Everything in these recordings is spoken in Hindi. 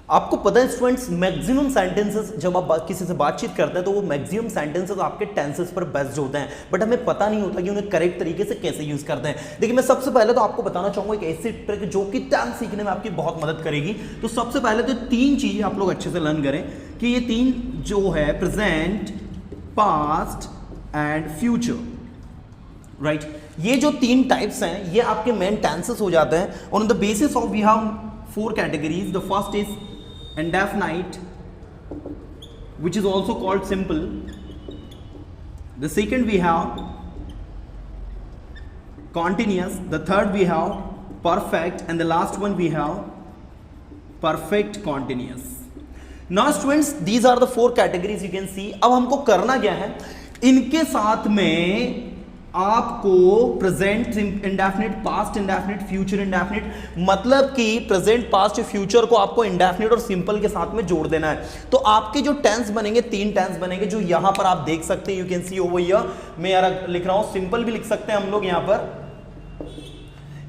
आपको पता है स्टूडेंट्स, मैक्सिमम सेंटेंसेस जब आप किसी से बातचीत करते हैं तो वो मैक्सिमम सेंटेंसेस आपके टेंसेस पर बेस्ड होते हैं, बट हमें पता नहीं होता कि उन्हें करेक्ट तरीके से कैसे यूज करते हैं। देखिए मैं सबसे पहले तो आपको बताना चाहूंगा एक ऐसी ट्रिक जो कि टेंस सीखने में आपकी बहुत मदद करेगी। तो सबसे पहले तो तीन चीजें आप लोग अच्छे से लर्न करें कि ये तीन जो है present, past and future, right, ये जो तीन टाइप्स हैं ये आपके मेन टेंसेस हो जाते हैं। On the basis of we have four categories. The first is indefinite, which is also called simple. The second we have continuous. The third we have perfect, and the last one we have perfect continuous. Now students, these are the four categories you can see. अब हमको करना क्या है, इनके साथ में आपको present indefinite, past indefinite, future indefinite, मतलब कि प्रेजेंट, पास्ट, फ्यूचर को आपको इंडेफिनिट और सिंपल के साथ में जोड़ देना है। तो आपके जो टेंस बनेंगे, तीन टेंस बनेंगे जो यहां पर आप देख सकते हैं, you can see over here. मैं यार लिख रहा हूं, सिंपल भी लिख सकते हैं हम लोग यहां पर,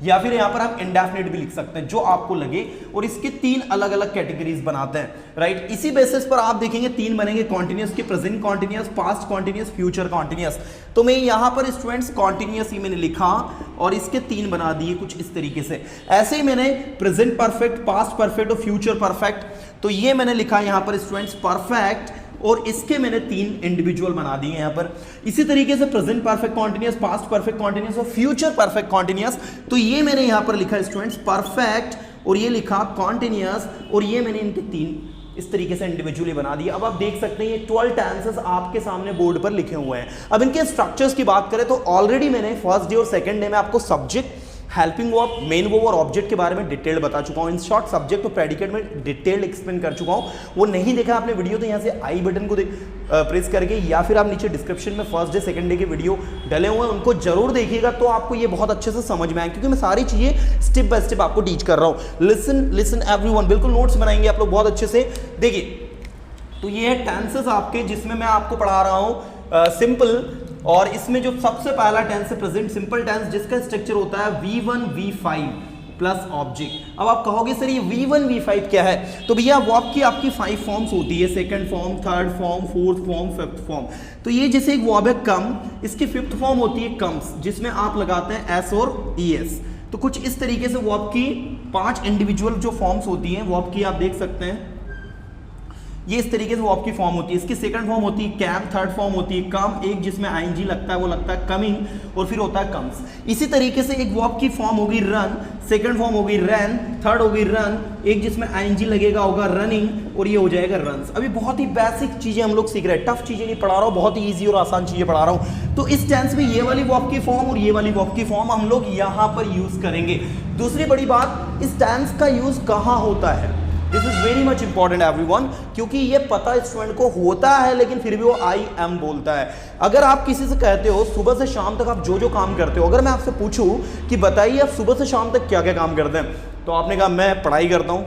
या फिर यहां पर आप इंडेफिनिट भी लिख सकते हैं, जो आपको लगे। और इसके तीन अलग अलग कैटेगरीज बनाते हैं, राइट। इसी बेसिस पर आप देखेंगे तीन बनेंगे कॉन्टिन्यूस के, present continuous, past continuous, future continuous. तो मैं यहां पर स्टूडेंट्स कॉन्टिन्यूस ही मैंने लिखा और इसके तीन बना दिए कुछ इस तरीके से। ऐसे ही मैंने प्रेजेंट परफेक्ट, पास्ट परफेक्ट और फ्यूचर परफेक्ट, तो ये मैंने लिखा यहां पर स्टूडेंट्स परफेक्ट, और इसके मैंने तीन इंडिविजुअल बना दिए यहां पर। इसी तरीके से present perfect continuous, past perfect continuous और फ्यूचर परफेक्ट कॉन्टिन्यूस, तो ये मैंने यहां पर लिखा स्टूडेंट्स परफेक्ट, और ये लिखा कॉन्टिन्यूस, और ये मैंने इनके तीन इस तरीके से इंडिविजुअली बना दिया। अब आप देख सकते हैं ये 12 टेंसेस आपके सामने बोर्ड पर लिखे हुए हैं। अब इनके स्ट्रक्चर्स की बात करें तो ऑलरेडी मैंने फर्स्ट डे और सेकंड डे में आपको subject, helping verb, main verb और ऑब्जेक्ट के बारे में डिटेल बता चुका हूं। इन शॉर्ट सब्जेक्ट और प्रेडिकेट में डिटेल एक्सप्लेन कर चुका हूं। वो नहीं देखा आपने वीडियो तो यहां से आई बटन को प्रेस करके, या फिर आप नीचे डिस्क्रिप्शन में फर्स्ट डे सेकंड डे के वीडियो डले हुए हैं, उनको जरूर देखिएगा, तो आपको ये बहुत अच्छे से समझ में आए, क्योंकि मैं सारी चीजें स्टेप बाय स्टेप आपको टीच कर रहा हूं। लिसन लिसन एवरीवन, बिल्कुल नोट्स बनाएंगे आप लोग बहुत अच्छे से। देखिए तो ये है टेंसेस आपके, जिसमें मैं आपको पढ़ा रहा हूं सिंपल, और इसमें जो सबसे पहला टेंस है प्रेजेंट सिंपल टेंस, जिसका स्ट्रक्चर होता है V1 V5 प्लस ऑब्जेक्ट। अब आप कहोगे सर ये V1 V5 क्या है, तो भैया वर्ब की आपकी 5 फॉर्म्स होती है, second form, third form, fourth form, fifth form. तो ये जैसे एक वर्ब है कम, इसकी फिफ्थ फॉर्म होती है कम्स, जिसमें आप लगाते हैं S और ES। तो कुछ इस तरीके से वर्ब की 5 इंडिविजुअल जो फॉर्म्स होती हैं वर्ब की, आप देख सकते हैं ये इस तरीके से वर्ब की फॉर्म होती है। इसकी सेकंड फॉर्म होती है कैम, थर्ड फॉर्म होती है कम, एक जिसमें आईएनजी लगता है वो लगता है कमिंग, और फिर होता है कम्स। इसी तरीके से एक वर्ब की फॉर्म होगी रन, सेकंड फॉर्म होगी रन, थर्ड होगी रन, एक जिसमें आईएनजी लगेगा होगा रनिंग, और ये हो जाएगा रन्स। अभी बहुत ही बेसिक चीजें हम लोग सीख रहे हैं, टफ चीजें नहीं पढ़ा रहा हूँ, बहुत ही ईजी और आसान चीजें पढ़ा रहा हूँ। तो इस टेंस में ये वाली वर्ब की फॉर्म और ये वाली वर्ब की फॉर्म हम लोग यहाँ पर यूज करेंगे। दूसरी बड़ी बात, इस टेंस का यूज कहाँ होता है, this is very much important everyone, क्योंकि ये पता स्टूडेंट को होता है लेकिन फिर भी वो आई एम बोलता है। अगर आप किसी से कहते हो सुबह से शाम तक आप जो जो काम करते हो, अगर मैं आपसे पूछूं कि बताइए आप सुबह से शाम तक क्या क्या काम करते हैं, तो आपने कहा मैं पढ़ाई करता हूं,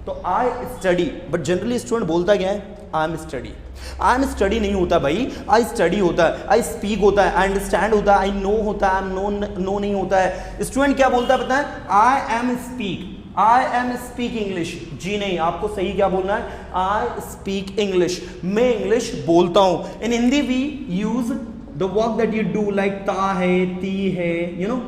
तो I study, but generally student बोलता क्या है, I M study. I am study नहीं होता भाई, आई स्टडी होता है, आई स्पीक होता है, आई अंडरस्टैंड होता है, आई नो होता है, नो नहीं होता है। स्टूडेंट क्या बोलता है पता है, I am speak, I am speak English. जी नहीं, आपको सही क्या बोलना है, आई स्पीक इंग्लिश, मैं इंग्लिश बोलता हूं। In Hindi we use the work that you do, like ता है, ती है, यू नो।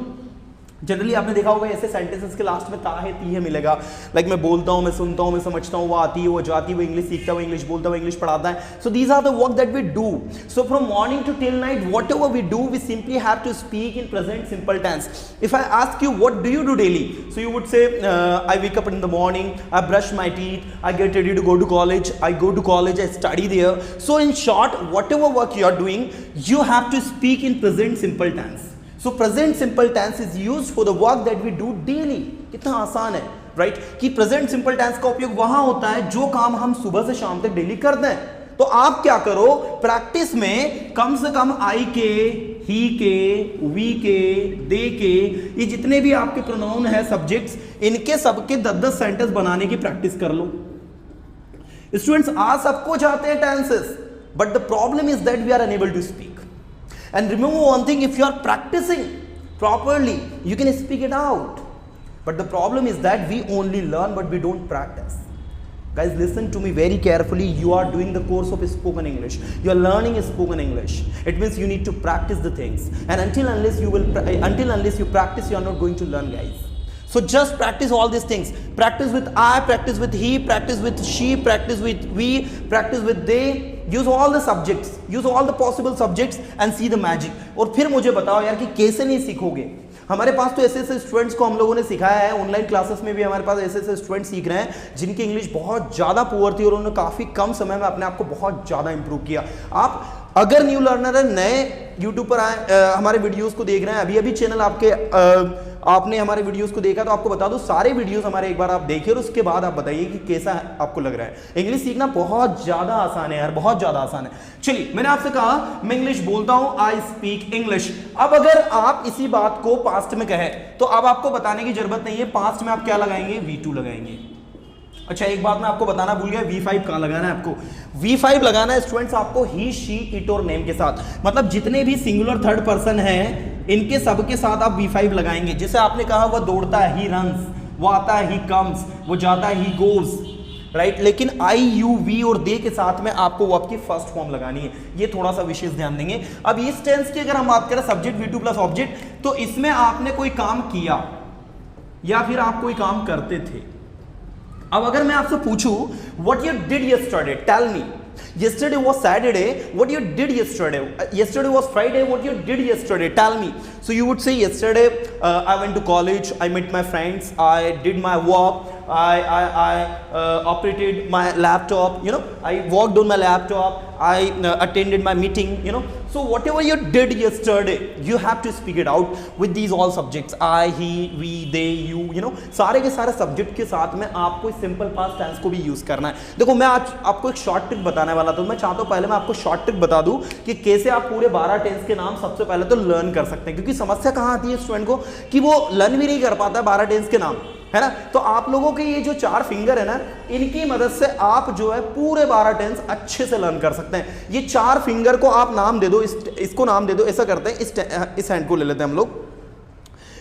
जनरली आपने देखा होगा ऐसे सेंटेंसेस के लास्ट में ता है, ती है मिलेगा, लाइक मैं बोलता हूं, मैं सुनता हूं, मैं समझता हूं, वो आती है, वो जाती है, वो इंग्लिश सीखता है, वो इंग्लिश बोलता है, वो इंग्लिश पढ़ाता है। So these are the work that we do. So from morning to till night whatever we do, we simply have to speak in present simple tense. If I ask you what do you do daily, so you would say I wake up in the morning, I brush my teeth, I get ready to go to college, I go to college, I study there. So in short whatever work you are doing, you have to speak in present simple tense. So present simple tense is used for the work that we do daily. कितना आसान है, राइट, कि प्रेजेंट सिंपल टेंस का उपयोग वहां होता है जो काम हम सुबह से शाम तक डेली करते हैं। तो आप क्या करो, प्रैक्टिस में कम से कम आई के, ही के, वी के, दे के, ये जितने भी आपके प्रोनाउन है सब्जेक्ट्स, इनके सबके 10-10 सेंटेंस बनाने की प्रैक्टिस कर लो। स्टूडेंट्स आ सबको जाते हैं tenses, but the problem is that we are unable to speak. And remember one thing, if you are practicing properly you can speak it out, but the problem is that we only learn but we don't practice. Guys, listen to me very carefully. You are doing the course of spoken English. You are learning spoken English. It means you need to practice the things. And until unless you practice, you are not going to learn, guys. So just practice all these things. Practice with I, practice with he, practice with she, practice with we, practice with they. Use all the subjects, use all the possible subjects and see the magic. और फिर मुझे बताओ यार कि कैसे नहीं सीखोगे। हमारे पास तो ऐसे ऐसे स्टूडेंट्स को हम लोगों ने सिखाया है, ऑनलाइन क्लासेस में भी हमारे पास ऐसे ऐसे स्टूडेंट्स सीख रहे हैं जिनकी इंग्लिश बहुत ज़्यादा पुअर थी और उन्होंने काफ़ी कम समय में अपने आप को बहुत ज़्यादा इंप्रूव किया। आप अगर न्यू लर्नर है, नए यूट्यूब पर आए, हमारे वीडियोस को देख रहे हैं, अभी अभी चैनल आपने हमारे वीडियोस को देखा, तो आपको बता दो सारे वीडियोस हमारे एक बार आप देखिए और उसके बाद आप बताइए कि कैसा आपको लग रहा है। इंग्लिश सीखना बहुत ज़्यादा आसान है यार, बहुत ज़्यादा आसान है। चलिए, मैंने आपसे कहा मैं इंग्लिश बोलता हूँ, आई स्पीक इंग्लिश। अब अगर आप इसी बात को पास्ट में कहें तो अब आपको बताने की जरूरत नहीं है, पास्ट में आप क्या लगाएंगे, V2 लगाएंगे। अच्छा, एक बात मैं आपको बताना भूल गया, V5 कहाँ लगाना है आपको? V5 लगाना है स्टूडेंट्स आपको ही, शी, इट और नेम के साथ, मतलब जितने भी सिंगुलर थर्ड पर्सन हैं इनके सब के साथ आप V5 लगाएंगे। जैसे आपने कहा वह दौड़ता है, ही रन्स, वो आता है, ही कम्स, वो जाता है, ही गोज, राइट। लेकिन आई, यू, वी और दे के साथ में आपको वो आपकी फर्स्ट फॉर्म लगानी है, ये थोड़ा सा विशेष ध्यान देंगे। अब इस टेंस की अगर हम बात करें सब्जेक्ट V2 प्लस ऑब्जेक्ट, तो इसमें आपने कोई काम किया या फिर आप कोई काम करते थे। अब अगर मैं आपसे पूछूं what you did yesterday, tell me. Yesterday was Saturday, what you did yesterday? Yesterday was Friday, what you did yesterday? Tell me. So you would say yesterday I went to college, I met my friends, I did my work, I operated my laptop, you know, I worked on my laptop, I attended my meeting, you know. So whatever you did yesterday, you have to speak it out with these all subjects, I, he, we, they, you, you know, सारे के सारे सब्जेक्ट के साथ में आपको सिंपल पास्ट टेंस को भी यूज करना है। देखो, मैं आज आपको एक शॉर्ट ट्रिक बताने वाला था, मैं चाहता हूँ पहले मैं आपको शॉर्ट ट्रिक बता दूं कि कैसे आप पूरे 12 टेंस के नाम सबसे पहले तो लर्न कर सकते हैं, क्योंकि समस्या कहाँ आती है स्टूडेंट को कि वो लर्न भी नहीं कर पाता 12 टेंस के नाम, है ना। तो आप लोगों के ये जो 4 फिंगर है ना, इनकी मदद से आप जो है पूरे 12 टेंस अच्छे से लर्न कर सकते हैं। ये 4 फिंगर को आप नाम दे दो, इसको नाम दे दो। ऐसा करते हैं, इस हैंड को ले लेते हैं हम लोग,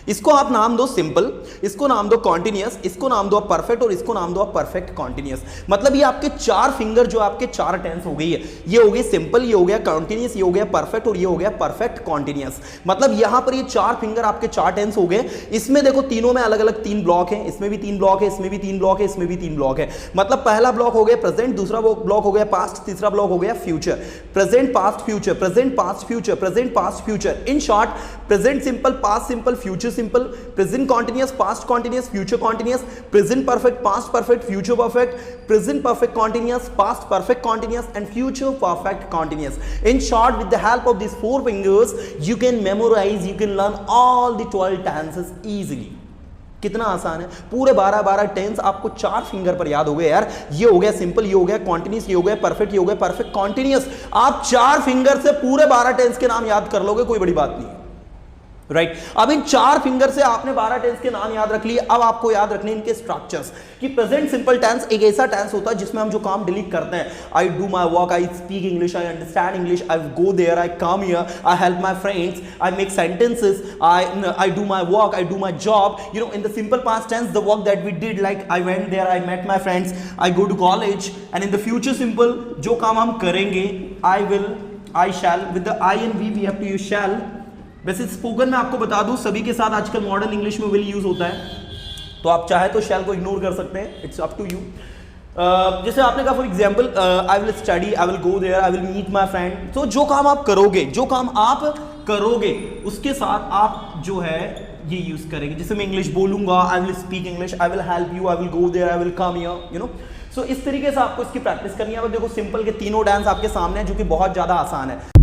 इसको आप नाम दो सिंपल, इसको नाम दो कॉन्टिन्यूअस, इसको नाम दो परफेक्ट और इसको नाम दो परफेक्ट कॉन्टिन्यूअस। मतलब ये आपके 4 फिंगर जो आपके 4 टेंस हो गई है, ये हो गई सिंपल, ये हो गया कॉन्टिन्यूअस, ये हो गया परफेक्ट और ये हो गया परफेक्ट कॉन्टिन्यूअस। मतलब यहां पर ये 4 फिंगर आपके 4 टेंस हो गए। इसमें देखो तीनों में अलग अलग 3 ब्लॉक हैं, इसमें भी 3 ब्लॉक है, इसमें भी 3 ब्लॉक है, इसमें भी 3 ब्लॉक है। मतलब पहला ब्लॉक हो गया प्रेजेंट, दूसरा ब्लॉक हो गया पास्ट, तीसरा ब्लॉक हो गया future. Present past future, present past future, present past future. In short, present simple, past simple, future simple, present continuous, past continuous, future continuous, present perfect, past perfect, future perfect, present perfect continuous, past perfect continuous and future perfect continuous. In short, with the help of these 4 fingers you can memorize, you can learn all the 12 tenses easily. कितना आसान है, पूरे 12 टेंस आपको 4 फिंगर पर याद हो गए यार। ये हो गया सिंपल, ये हो गया कॉन्टिन्यूस, ये हो गया परफेक्ट, ये हो गया परफेक्ट कॉन्टिन्यूस। आप 4 फिंगर से पूरे 12 टेंस के नाम याद कर लोगे, कोई बड़ी बात नहीं है, राइट। अब इन 4 फिंगर से आपने 12 टेंस के नाम याद रख लिए। अब आपको याद रखने इनके स्ट्रक्चर्स कि प्रेजेंट सिंपल टेंस एक ऐसा टेंस होता है जिसमें हम जो काम डिलीट करते हैं, I do my work, I speak English, I understand English, I go there, I come here, I help my friends, I make sentences, I do my work, I do my job, you know. In the simple past tense the work that we did, like I went there, I met my friends, I go to college. And in the future simple जो काम हम करेंगे, I will, I shall, with the I and we have to use shall. वैसे स्पोकन में आपको बता दूं सभी के साथ आजकल मॉडर्न इंग्लिश में विल यूज होता है, तो आप चाहे तो शैल को इग्नोर कर सकते हैं, इट्स अप टू यू। जैसे आपने कहा for example, I will study, I will go there, I will meet my friend. तो जो काम आप करोगे, जो काम आप करोगे उसके साथ आप जो है ये यूज करेंगे। जैसे मैं इंग्लिश बोलूंगा, I will speak English, I will help you, I will go there, I will come here, you know. So इस तरीके से आपको इसकी प्रैक्टिस करनी है। अब देखो सिंपल के तीनों डांस आपके सामने है जो कि बहुत ज्यादा आसान है।